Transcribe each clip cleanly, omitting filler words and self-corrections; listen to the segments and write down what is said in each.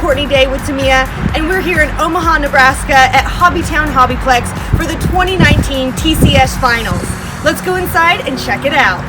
Courtney Day with Tamiya, and we're here in Omaha, Nebraska at HobbyTown HobbyPlex for the 2019 TCS Finals. Let's go inside and check it out.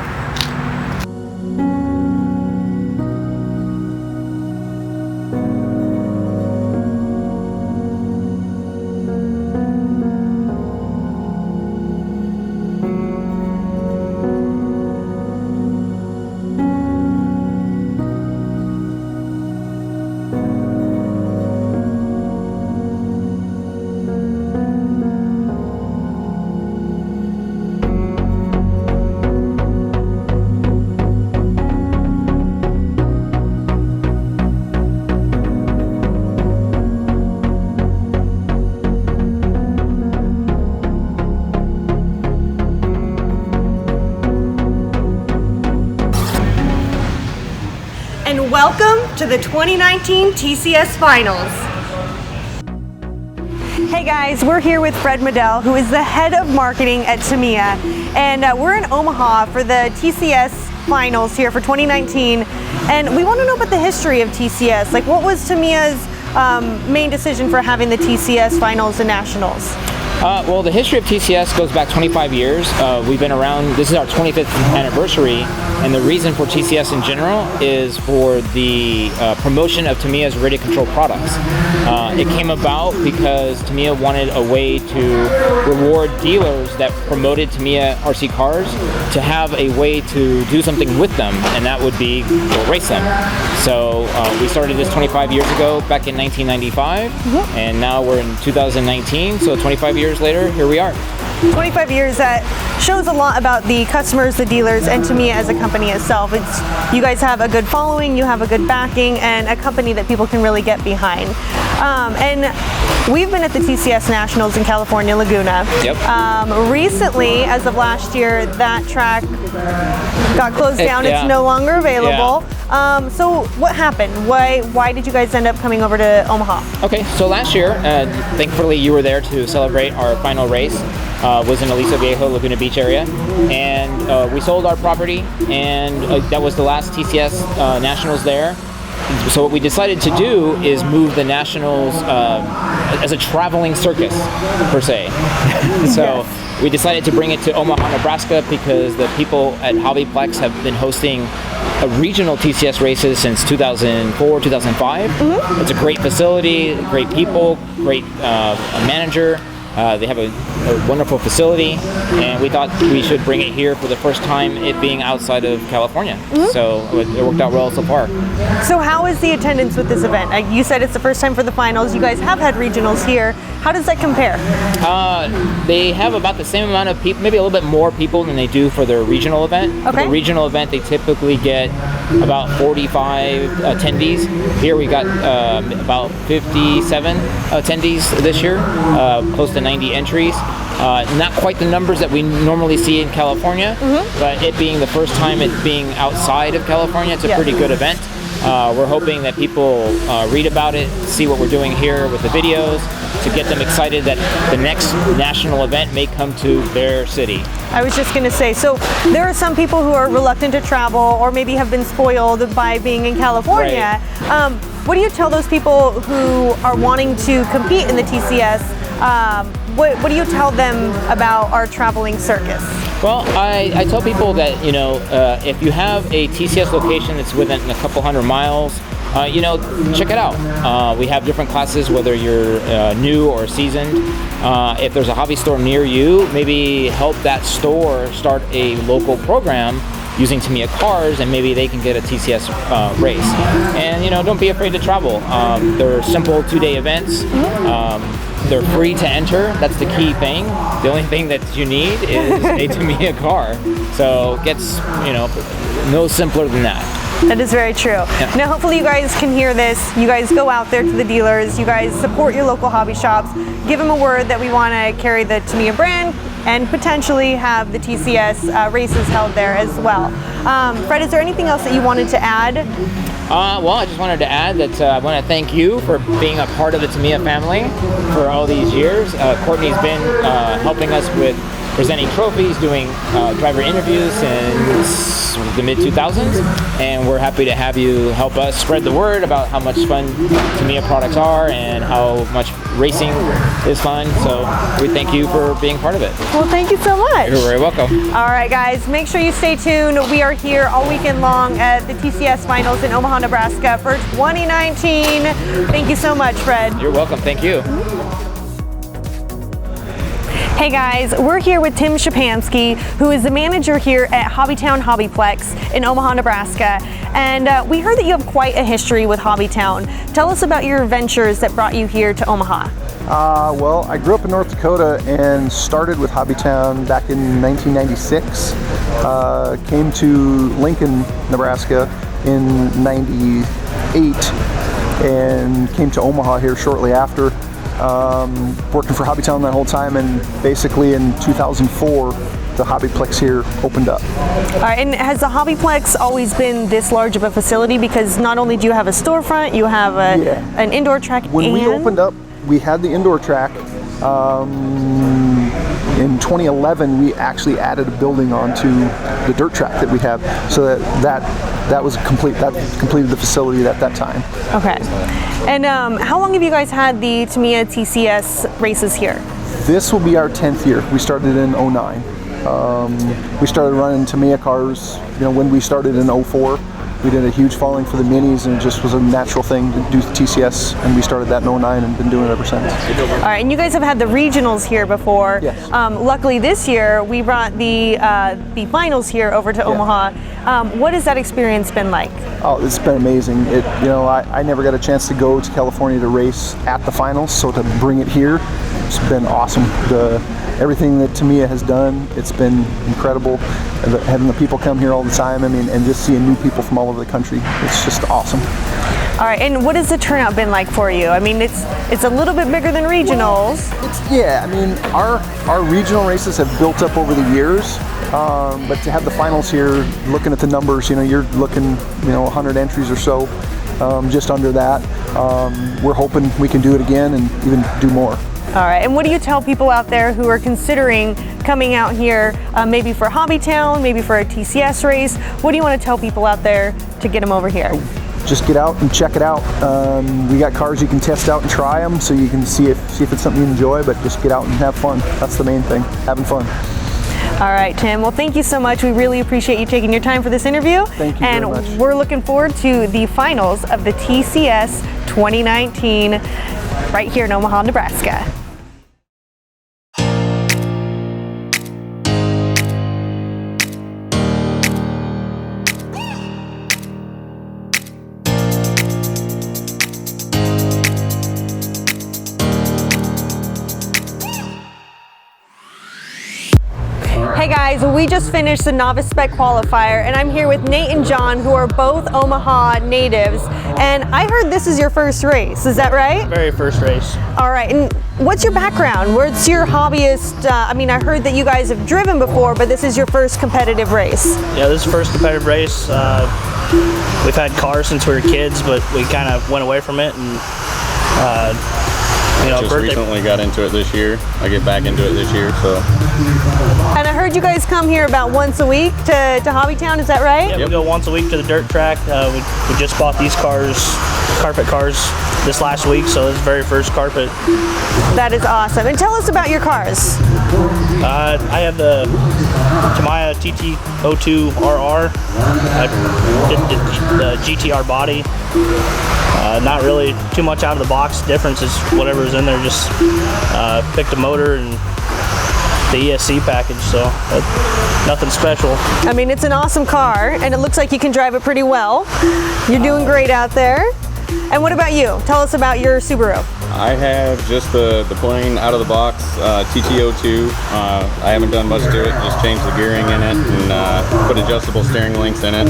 And welcome to the 2019 TCS Finals. Hey guys, we're here with Fred Medell, who is the head of marketing at Tamiya, and we're in Omaha for the TCS Finals here for 2019, and we want to know about the history of TCS. Like, what was Tamiya's main decision for having the TCS Finals and Nationals? Well, the history of TCS goes back 25 years. We've been around, this is our 25th anniversary, and the reason for TCS in general is for the promotion of Tamiya's radio control products. It came about because Tamiya wanted a way to reward dealers that promoted Tamiya RC cars to have a way to do something with them, and that would be go race them. So we started this 25 years ago, back in 1995, and now we're in 2019, so 25 years later, here we are. 25 years, that shows a lot about the customers, the dealers, and Tamiya as a company itself. You guys have a good following, you have a good backing, and a company that people can really get behind. And we've been at the TCS Nationals in California, Laguna. Yep. Recently, as of last year, that track got closed down. Yeah. It's no longer available. Yeah. So what happened? Why did you guys end up coming over to Omaha? Okay, so last year, thankfully you were there to celebrate our final race. Was in Aliso Viejo, Laguna Beach area, and we sold our property, and that was the last TCS Nationals there. So what we decided to do is move the Nationals as a traveling circus, per se. So we decided to bring it to Omaha, Nebraska, because the people at HobbyPlex have been hosting regional TCS races since 2004, 2005. It's a great facility, great people, great manager. They have a wonderful facility, and we thought we should bring it here for the first time, it being outside of California. So it worked out well so far. So how is the attendance with this event? You said it's the first time for the finals. You guys have had regionals here. How does that compare? They have about the same amount of people, maybe a little bit more people than they do for their regional event. Okay. For the regional event, they typically get about 45 attendees. Here we got about 57 attendees this year, close to 90 entries. Not quite the numbers that we normally see in California, but it being the first time it being outside of California, it's a pretty good event. We're hoping that people read about it, see what we're doing here with the videos, to get them excited that the next national event may come to their city. I was just going to say, so there are some people who are reluctant to travel or maybe have been spoiled by being in California. Right. What do you tell those people who are wanting to compete in the TCS? What do you tell them about our traveling circus? Well, I tell people that, you know, if you have a TCS location that's within a couple hundred miles, you know, check it out. We have different classes, whether you're new or seasoned. If there's a hobby store near you, maybe help that store start a local program using Tamiya cars, and maybe they can get a TCS race. And, you know, don't be afraid to travel. They're simple 2-day events. They're free to enter. That's the key thing. The only thing that you need is a Tamiya car. So it gets, you know, no simpler than that. That is very true. Yeah. Now, hopefully you guys can hear this. You guys go out there to the dealers. You guys support your local hobby shops. Give them a word that we want to carry the Tamiya brand and potentially have the TCS races held there as well. Fred, is there anything else that you wanted to add? Well, I just wanted to add that I want to thank you for being a part of the Tamiya family for all these years. Courtney's been helping us with presenting trophies, doing driver interviews since the mid-2000s, and we're happy to have you help us spread the word about how much fun Tamiya products are and how much racing is fun. So we thank you for being part of it. Well, thank you so much. You're very welcome. All right, guys, make sure you stay tuned. We are here all weekend long at the TCS Finals in Omaha, Nebraska for 2019. Thank you so much, Fred. You're welcome. Thank you. Hey guys, we're here with Tim Shapansky, who is the manager here at HobbyTown HobbyPlex in Omaha, Nebraska. And we heard that you have quite a history with HobbyTown. Tell us about your ventures that brought you here to Omaha. Well, I grew up in North Dakota and started with HobbyTown back in 1996. Came to Lincoln, Nebraska in '98 and came to Omaha here shortly after. Working for HobbyTown that whole time, and basically in 2004 the HobbyPlex here opened up. All right, and has the HobbyPlex always been this large of a facility? Because not only do you have a storefront, you have an indoor track. When we opened up, we had the indoor track. In 2011, we actually added a building onto the dirt track that we have, so that was complete. That completed the facility at that time. Okay. And how long have you guys had the Tamiya TCS races here? This will be our 10th year. We started in '09. We started running Tamiya cars, when we started in '04. We did a huge following for the minis, and it just was a natural thing to do TCS, and we started that in '09 and been doing it ever since. All right, and you guys have had the regionals here before. Yes. Luckily this year we brought the finals here over to Omaha. What has that experience been like? Oh, it's been amazing. I never got a chance to go to California to race at the finals, so to bring it here, it's been awesome. Everything that Tamiya has done, it's been incredible. Having the people come here all the time, and just seeing new people from all over the country, it's just awesome. All right, and what has the turnout been like for you? I mean, it's a little bit bigger than regionals. Our regional races have built up over the years, but to have the finals here, looking at the numbers, you're looking, 100 entries or so, just under that. We're hoping we can do it again and even do more. All right, and what do you tell people out there who are considering coming out here, maybe for HobbyTown, maybe for a TCS race? What do you want to tell people out there to get them over here? Just get out and check it out. We got cars you can test out and try them, so you can see if it's something you enjoy, but just get out and have fun. That's the main thing, having fun. All right, Tim. Well, thank you so much. We really appreciate you taking your time for this interview. Thank you very much. And we're looking forward to the finals of the TCS 2019 right here in Omaha, Nebraska. Hey guys, we just finished the Novice Spec qualifier, and I'm here with Nate and John, who are both Omaha natives. And I heard this is your first race, is that right? Very first race. All right, and what's your background? What's your hobbyist? I heard that you guys have driven before, but this is your first competitive race. Yeah, this is the first competitive race. We've had cars since we were kids, but we kind of went away from it, and just recently got into it this year. I get back into it this year, so. And I heard you guys come here about once a week to HobbyTown, is that right? Yeah, we go once a week to the dirt track. We just bought these cars, carpet cars, this last week, so this is the very first carpet. That is awesome. And tell us about your cars. I have the Tamiya TT02 RR. I did the GTR body. Not really too much out of the box. Difference is whatever's in there. Just picked a motor and the ESC package, so nothing special. I mean, it's an awesome car, and it looks like you can drive it pretty well. You're doing great out there. And what about you? Tell us about your Subaru. I have just the plain out of the box TT02. I haven't done much to it, just changed the gearing in it and put adjustable steering links in it.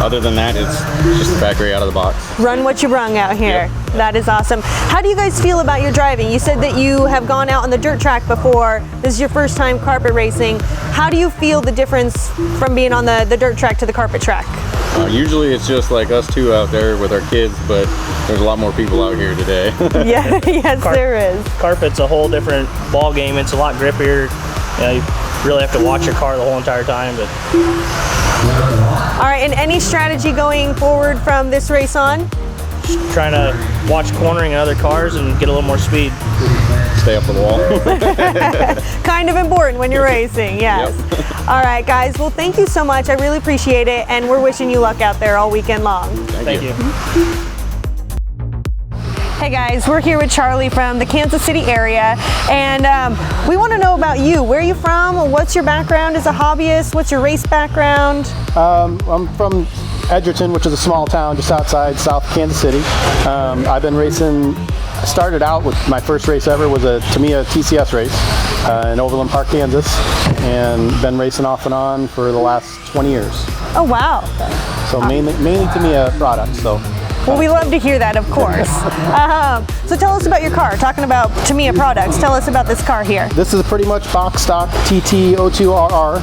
Other than that, it's just the factory out of the box. Run what you brung out here. Yep. That is awesome. How do you guys feel about your driving? You said that you have gone out on the dirt track before. This is your first time carpet racing. How do you feel the difference from being on the dirt track to the carpet track? Usually it's just like us two out there with our kids, but there's a lot more people out here today. Yeah, yes, there is. Carpet's a whole different ball game. It's a lot grippier. really have to watch your car the whole entire time. But All right, and any strategy going forward from this race on? trying to watch cornering in other cars and get a little more speed. Stay up the wall. Kind of important when you're racing, yes. Yep. All right, guys. Well, thank you so much. I really appreciate it, and we're wishing you luck out there all weekend long. Thank you. Hey guys, we're here with Charlie from the Kansas City area, and we want to know about you. Where are you from? What's your background as a hobbyist? What's your race background? I'm from Edgerton, which is a small town just outside South Kansas City. I've been racing. I started out with my first race ever was a Tamiya TCS race in Overland Park, Kansas, and been racing off and on for the last 20 years. Oh wow. So mainly Tamiya products. So. Well, we love to hear that, of course. So tell us about your car. Talking about Tamiya products, tell us about this car here. This is pretty much box stock TT02RR.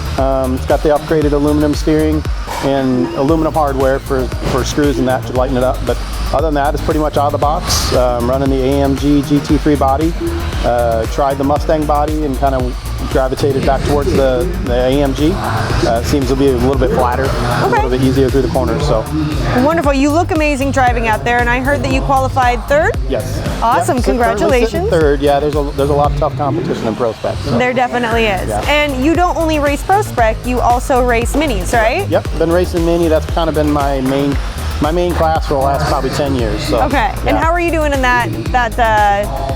It's got the upgraded aluminum steering and aluminum hardware for screws and that to lighten it up. But other than that, it's pretty much out of the box. Running the AMG GT3 body. Tried the Mustang body and kind of gravitated back towards the AMG. It seems to be a little bit flatter, a little bit easier through the corners. So wonderful. You look amazing driving out there, and I heard that you qualified third. Yes. Awesome. Yep, Congratulations. Third. Yeah. There's a lot of tough competition in Pro Spec. So. There definitely is. Yeah. And you don't only race Pro Spec, you also race minis, right? Yep. Been racing mini. That's kind of been my main class for the last probably 10 years. So, okay. Yeah. And how are you doing in that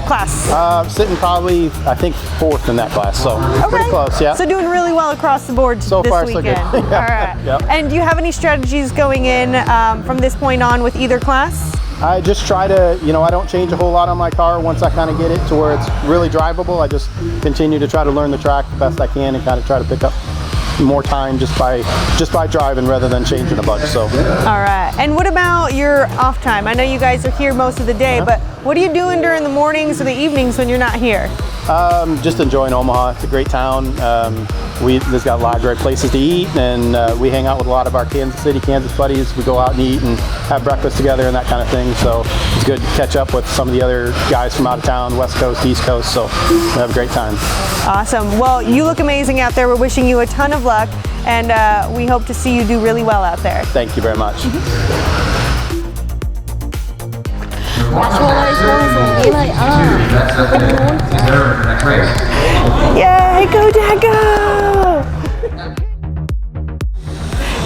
class? Sitting probably, I think, fourth in that class. So pretty close, yeah. So doing really well across the board so this far, weekend. So good. All right. Yep. And do you have any strategies going in from this point on with either class? I just try to, I don't change a whole lot on my car once I kind of get it to where it's really drivable. I just continue to try to learn the track the best I can and kind of try to pick up more time just by driving rather than changing a bunch. So. All right. And what about your off time? I know you guys are here most of the day, but what are you doing during the mornings or the evenings when you're not here? Just enjoying Omaha. It's a great town. There's got a lot of great places to eat, and we hang out with a lot of our Kansas buddies. We go out and eat and have breakfast together and that kind of thing. So it's good to catch up with some of the other guys from out of town, West Coast, East Coast. So we have a great time. Awesome. Well, you look amazing out there. We're wishing you a ton of luck, and we hope to see you do really well out there. Thank you very much. Yay, go Dad, go!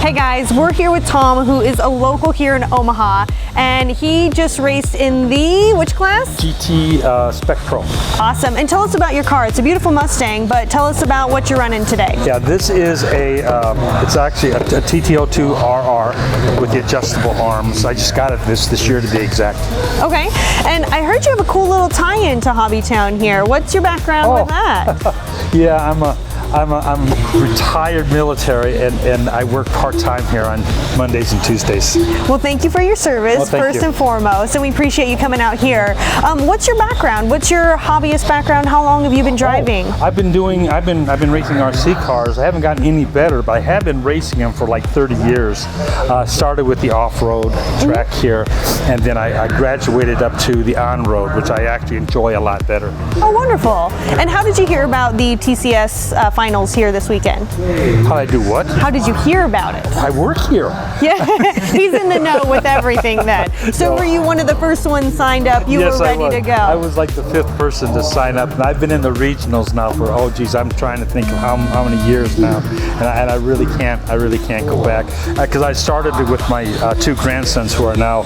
Hey guys, we're here with Tom, who is a local here in Omaha, and he just raced in the, which class? GT Spec Pro. Awesome, and tell us about your car. It's a beautiful Mustang, but tell us about what you're running today. Yeah, this is it's actually a TT02RR with the adjustable arms. I just got it this year to be exact. Okay, and I heard you have a cool little tie-in to HobbyTown here. What's your background with that? Yeah, I'm retired military and I work part-time here on Mondays and Tuesdays. Well, thank you for your service, first and foremost, and we appreciate you coming out here. What's your background? What's your hobbyist background? How long have you been driving? I've been racing RC cars. I haven't gotten any better, but I have been racing them for like 30 years. Started with the off-road track here, and then I graduated up to the on-road, which I actually enjoy a lot better. Oh, wonderful. And how did you hear about the TCS Finals here this weekend? How did I do what? How did you hear about it? I work here. Yeah, he's in the know with everything then. So were you one of the first ones signed up? You were ready to go? I was like the 5th person to sign up, and I've been in the regionals now for, I'm trying to think of how many years now, and I really can't go back, because I started it with my 2 grandsons who are now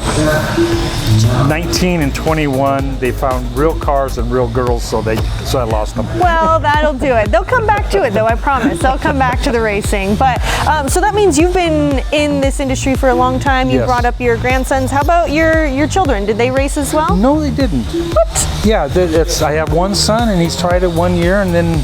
19 and 21. They found real cars and real girls, so I lost them. Well, that'll do it. They'll come back to it though, I promise. They'll come back to the racing. But so that means you've been in this industry for a long time. You brought up your grandsons. How about your children? Did they race as well? No, they didn't. What? Yeah, I have one son, and he's tried it 1 year, and then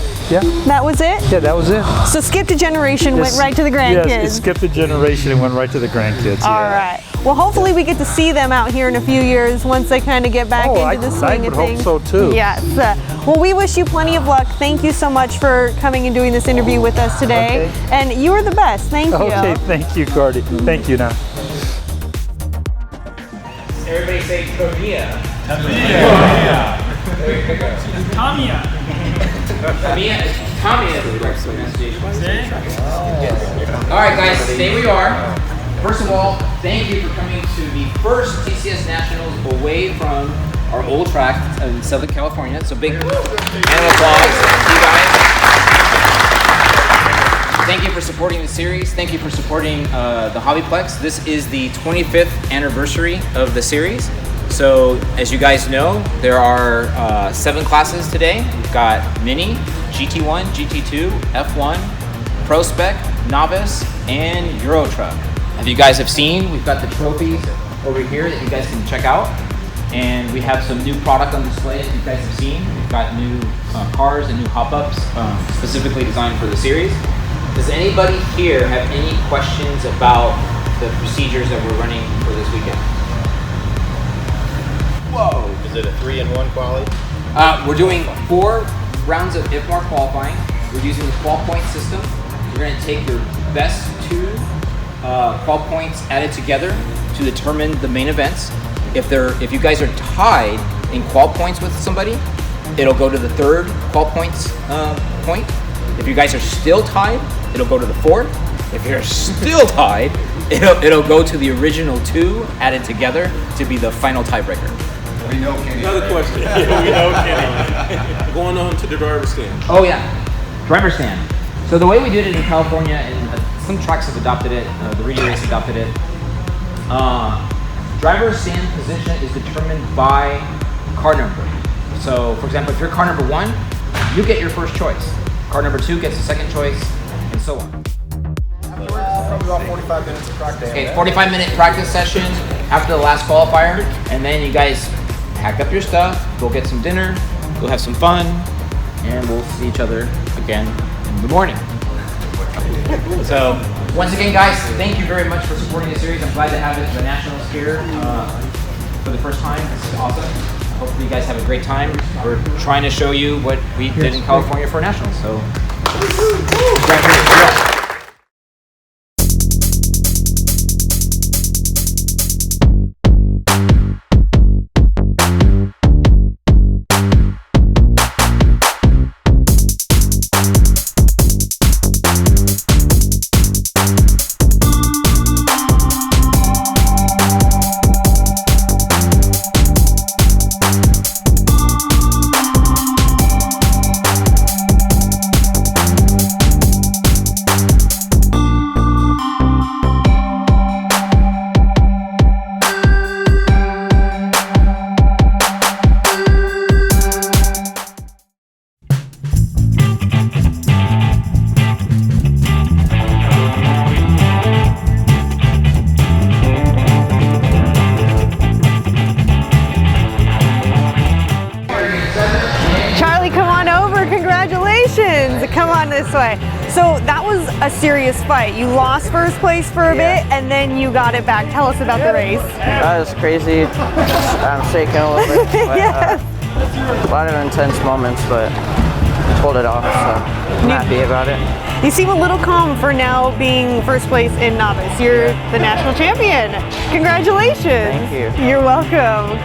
that was it? Yeah, that was it. So skipped a generation, went right to the grandkids. Yes, it skipped a generation and went right to the grandkids. All right. Well, hopefully we get to see them out here in a few years once they kind of get back into the swing of things. I would hope so too. Yes. Well, we wish you plenty of luck. Thank you so much for coming and doing this interview with us today. Okay. And you are the best. Thank you. Okay, thank you, Cardi. Thank you now. Everybody say Tamiya. Tamiya. Tamiya. Tamiya is Tamiya to the right pronunciation. All right, guys, stay where you are. First of all, thank you for coming to the first TCS Nationals away from our old track in Southern California. So big round of applause to you guys. Thank you for supporting the series. Thank you for supporting the HobbyPlex. This is the 25th anniversary of the series. So as you guys know, there are 7 classes today. We've got Mini, GT1, GT2, F1, Pro Spec, Novice, and Euro Truck. As you guys have seen, we've got the trophies over here that you guys can check out. And we have some new product on display that you guys have seen. We've got new cars and new hop-ups specifically designed for the series. Does anybody here have any questions about the procedures that we're running for this weekend? Whoa! Is it a 3-in-1 quali? We're doing 4 rounds of IFMAR qualifying. We're using the qual point system. We're going to take your best 2 qual points added together to determine the main events. If you guys are tied in qual points with somebody, it'll go to the 3rd qual points point. If you guys are still tied, it'll go to the 4th. If you're still tied, it'll go to the original 2 added together to be the final tiebreaker. We know Kenny. Another question. Yeah, we know Kenny. Going on to the driver's stand. Oh yeah, driver's stand. So the way we did it in California, and some tracks have adopted it, the Reedy Race adopted it. Driver's stand position is determined by car number. So for example, if you're car number 1, you get your first choice. Car number 2 gets the second choice, and so on. Probably about 45 minutes of practice. Okay, 45-minute practice session after the last qualifier, and then you guys pack up your stuff, go get some dinner, go have some fun, and we'll see each other again in the morning. So, once again, guys, thank you very much for supporting the series. I'm glad to have it the Nationals here for the first time. This is awesome. Hopefully you guys have a great time. We're trying to show you what we did in California for Nationals. So, congratulations. Come on this way. So that was a serious fight. You lost first place for a bit and then you got it back. Tell us about the race. That was crazy. I'm shaking a little bit. But, Yes. a lot of intense moments, but pulled it off, so I'm happy about it. You seem a little calm for now being first place in Novice. You're the national champion. Congratulations. Thank you. You're welcome.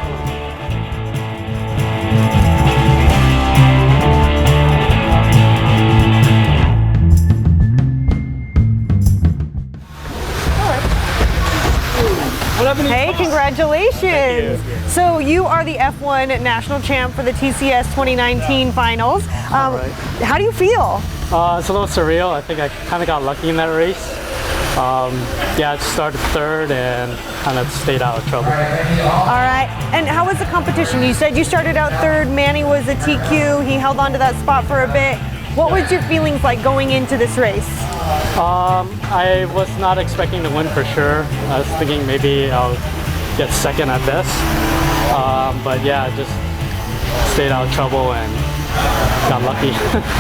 Hey, congratulations. So you are the F1 national champ for the TCS 2019 Finals. How do you feel? It's a little surreal. I think I kind of got lucky in that race. Yeah, I started 3rd and kind of stayed out of trouble. All right. And how was the competition? You said you started out 3rd. Manny was a TQ. He held on to that spot for a bit. What was your feelings like going into this race? I was not expecting to win for sure. I was thinking maybe I'll get 2nd at best. But yeah, just stayed out of trouble and got lucky.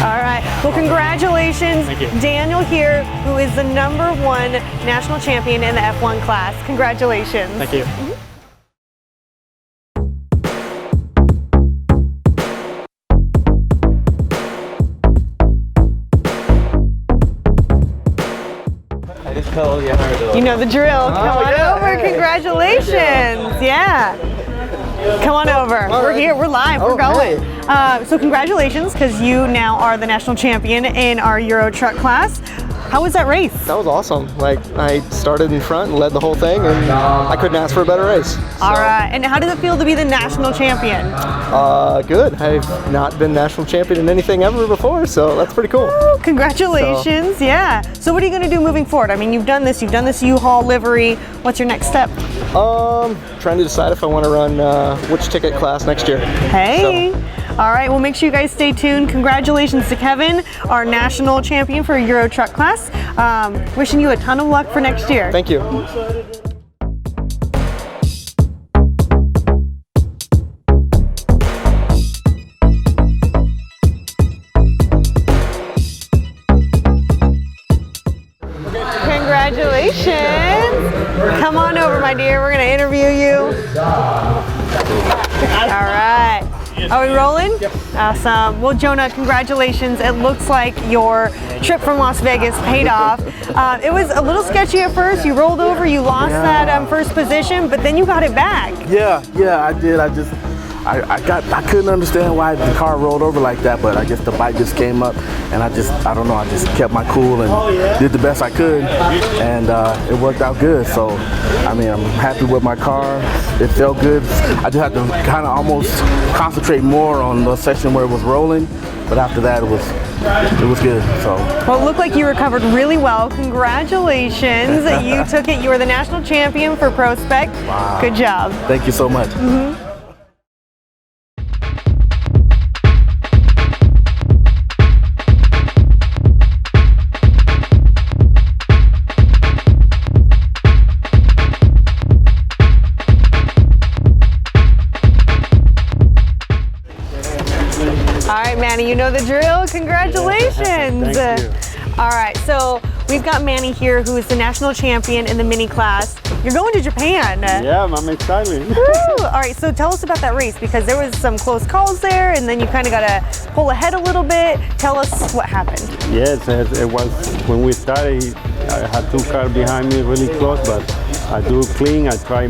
All right. Well, congratulations. Thank you. Daniel here, who is the #1 national champion in the F1 class. Congratulations. Thank you. You know the drill. Come on over. Congratulations. Yeah. Come on over. We're here. We're live. We're going. So congratulations, because you now are the national champion in our Euro truck class. How was that race? That was awesome. Like, I started in front and led the whole thing, and I couldn't ask for a better race. All right. And how does it feel to be the national champion? Good. I've not been national champion in anything ever before, so that's pretty cool. Ooh, congratulations. Yeah. So what are you going to do moving forward? I mean, you've done this U-Haul livery. What's your next step? Trying to decide if I want to run which ticket class next year. Hey. So. All right, well, make sure you guys stay tuned. Congratulations to Kevin, our national champion for Euro truck class. Wishing you a ton of luck for next year. Thank you. Congratulations. Come on over, my dear. We're going to interview you. All right. Are we rolling? Yep. Awesome. Well, Jonah, congratulations. It looks like your trip from Las Vegas paid off. It was a little sketchy at first. You rolled over, you lost that first position, but then you got it back. Yeah, I did. I couldn't understand why the car rolled over like that, but I guess the bike just came up, and I don't know, I just kept my cool and did the best I could, and it worked out good. So, I mean, I'm happy with my car. It felt good. I just had to kind of almost concentrate more on the section where it was rolling, but after that, it was good. So. Well, it looked like you recovered really well. Congratulations. You took it. You were the national champion for Pro Spec. Wow. Good job. Thank you so much. Mm-hmm. All right, Manny, you know the drill. Congratulations. Thank you. All right, so we've got Manny here, who is the national champion in the mini class. You're going to Japan. Yeah, I'm excited. Woo! All right, so tell us about that race, because there was some close calls there, and then you kind of got to pull ahead a little bit. Tell us what happened. Yes, it was when we started. I had two cars behind me really close, but I do clean. I try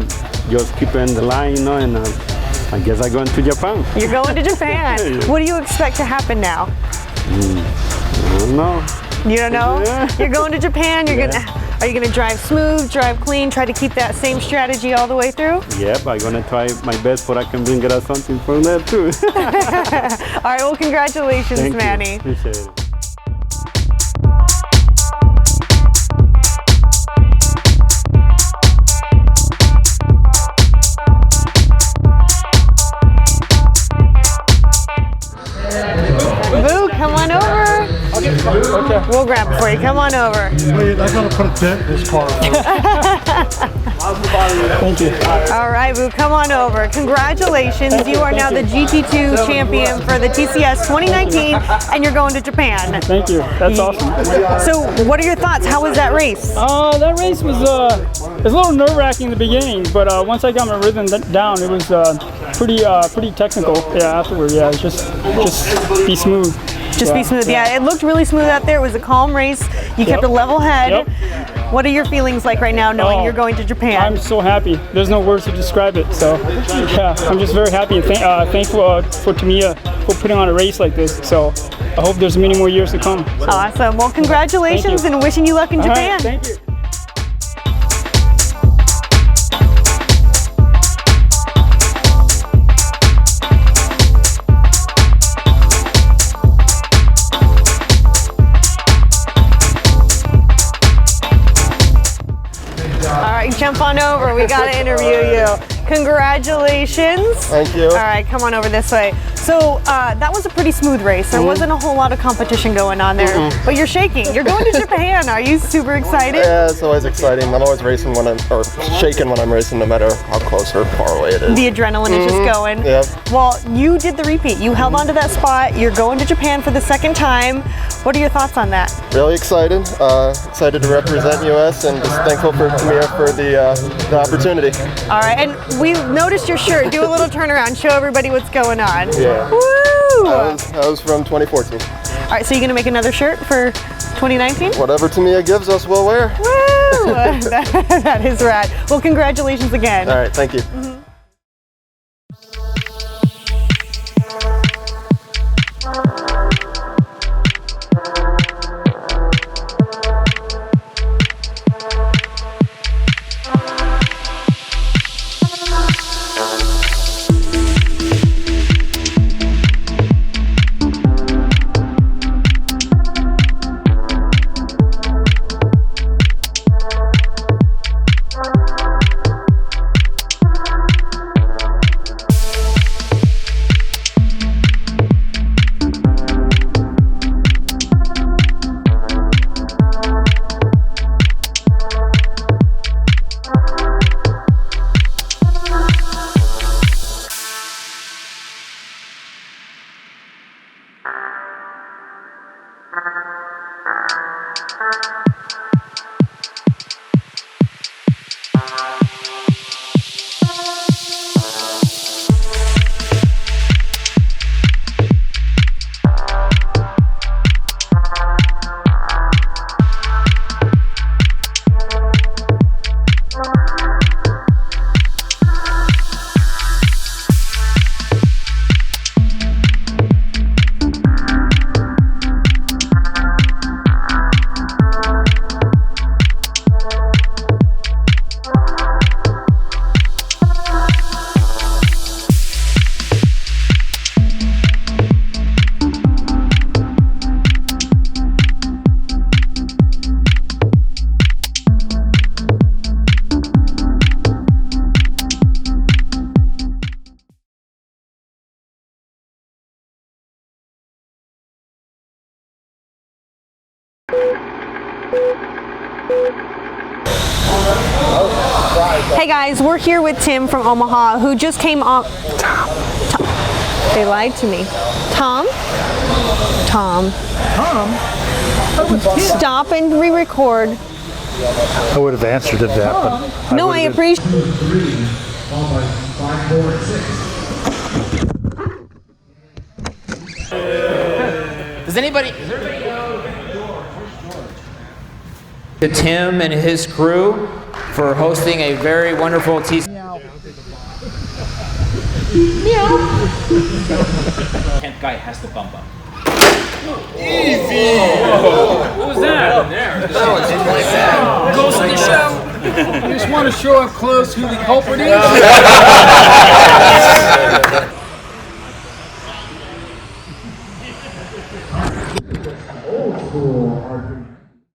just keeping the line, you know, and I guess I'm going to Japan. You're going to Japan. Yeah. What do you expect to happen now? I don't know. You don't know? Yeah. You're going to Japan. Are you gonna drive smooth, drive clean, try to keep that same strategy all the way through? Yep, I'm gonna try my best, but I can bring out something from there too. All right, well, congratulations, Thank Manny. You. Appreciate it. Boo, come on over. Okay. We'll grab it for you. Come on over. Wait, I gotta put a dent in this car. Thank you. All right, Boo, come on over. Congratulations. You are now the GT2 champion for the TCS 2019, and you're going to Japan. Thank you. That's awesome. So, what are your thoughts? How was that race? That race was it was a little nerve-wracking in the beginning, but once I got my rhythm down, it was pretty technical. Yeah, afterward, yeah, just be smooth. Just be smooth. Yeah, it looked really smooth out there. It was a calm race. You kept a level head. Yep. What are your feelings like right now, knowing you're going to Japan? I'm so happy. There's no words to describe it. So, yeah, I'm just very happy and thankful for Tamiya for putting on a race like this. So, I hope there's many more years to come. So. Awesome. Well, congratulations and wishing you luck in Japan. Right, thank you. Jump on over. We got to interview you. Congratulations. Thank you. All right, come on over this way. So that was a pretty smooth race. There wasn't a whole lot of competition going on there, but you're shaking. You're going to Japan. Are you super excited? Yeah, it's always exciting. I'm always racing or shaking when I'm racing, no matter how close or far away it is. The adrenaline is just going. Yeah. Well, you did the repeat. You held on to that spot. You're going to Japan for the second time. What are your thoughts on that? Really excited. Excited to represent US, and just thankful for Tamiya for the opportunity. All right, and we noticed your shirt. Do a little turnaround. Show everybody what's going on. Yeah. Woo! That was from 2014. All right, so you're gonna make another shirt for 2019? Whatever Tamiya gives us, we'll wear. Woo! That is rad. Well, congratulations again. All right, thank you. Hey guys, we're here with Tim from Omaha, who just came off. Tom. They lied to me. Tom. Stop and re-record. I would have answered to that, but No, I appreciate. Does anybody to Tim and his crew for hosting a very wonderful TCS. Tenth guy has to bump up. Easy! What was that? Ghost in the shell. You just want to show up close who the culprit is.